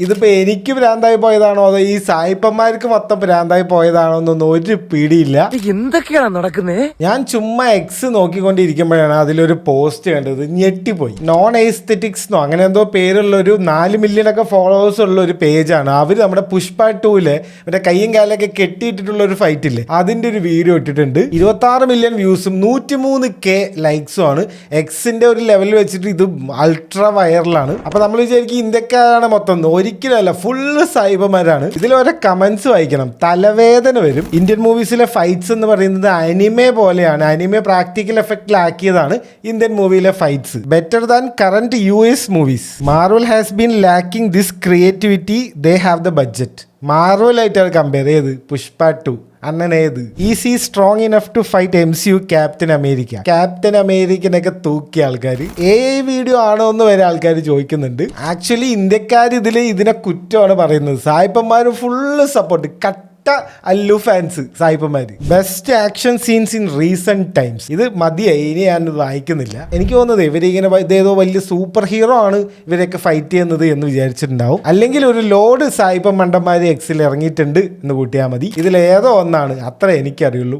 ഇതിപ്പോ എനിക്ക് ഭ്രാന്തായി പോയതാണോ അതോ ഈ സായിപ്പന്മാർക്ക് മൊത്തം ഭ്രാന്തായി പോയതാണോ എന്നൊന്നും ഒരു പിടിയില്ല. എന്തൊക്കെയാണ് നടക്കുന്നത്? ഞാൻ ചുമ്മാ എക്സ് നോക്കിക്കൊണ്ടിരിക്കുമ്പോഴാണ് അതിലൊരു പോസ്റ്റ് കണ്ടത്, ഞെട്ടിപ്പോയി. നോൺ എസ്തെറ്റിക്സ് എന്നോ അങ്ങനെ എന്തോ പേരുള്ള ഒരു 4 മില്യൺ ഒക്കെ ഫോളോവേഴ്സ് ഉള്ള ഒരു പേജാണ്. അവര് നമ്മുടെ പുഷ്പ 2-ല് മറ്റേ കയ്യും കാലൊക്കെ കെട്ടിയിട്ടിട്ടുള്ള ഒരു ഫൈറ്റ് ഇല്ലേ, അതിന്റെ ഒരു വീഡിയോ ഇട്ടിട്ടുണ്ട്. 26 മില്യൺ വ്യൂസും 103K ലൈക്സും ആണ്. എക്സിന്റെ ഒരു ലെവലിൽ വെച്ചിട്ട് ഇത് അൾട്രാ വൈറലാണ്. അപ്പൊ നമ്മൾ വിചാരിക്കും ഇന്ത്യക്കാരാണ് മൊത്തം. ഒരിക്കലല്ല, ഫുള്ള് സൈബർമാരാണ്. ഇതിൽ ഓരോ കമന്റ്സ് വായിക്കണം, തലവേദന വരും. ഇന്ത്യൻ മൂവീസിലെ ഫൈറ്റ്സ് എന്ന് പറയുന്നത് അനിമെ പോലെയാണ്. അനിമെ പ്രാക്ടിക്കൽ എഫക്റ്റിലാക്കിയതാണ് ഇന്ത്യൻ മൂവിയിലെ fights. Better than current US movies. Marvel has been lacking this creativity, they have the budget. Marvel ആയിട്ടാണ് കമ്പയർ ചെയ്ത് പുഷ്പ 2. അണ്ണനേത് is he strong enough to fight MCU Captain America. Captain അമേരിക്കനൊക്കെ തൂക്കിയ ആൾക്കാർ AI video ആണോ എന്ന് വരെ ആൾക്കാർ ചോദിക്കുന്നുണ്ട്. ആക്ച്വലി ഇന്ത്യക്കാർ ഇതിനെ കുറ്റമാണ് പറയുന്നത്. സായിപ്പന്മാർ ഫുള്ള് സപ്പോർട്ട്. അല്ലു ഫാൻസ് സായിപ്പന്മാര്. Best action scenes in recent times. ഇത് മതിയായി, ഇനി ഞാൻ വായിക്കുന്നില്ല. എനിക്ക് തോന്നുന്നത് ഇവരിങ്ങനെ ഇതേതോ വലിയ സൂപ്പർ ഹീറോ ആണ് ഇവരൊക്കെ ഫൈറ്റ് ചെയ്യുന്നത് എന്ന് വിചാരിച്ചിട്ടുണ്ടാവും. അല്ലെങ്കിൽ ഒരു ലോഡ് സായിപ്പൻ മണ്ടന്മാര് എക്സിൽ ഇറങ്ങിയിട്ടുണ്ട് എന്ന് കൂട്ടിയാൽ മതി. ഇതിലേതോ ഒന്നാണ്, അത്ര എനിക്കറിയുള്ളൂ.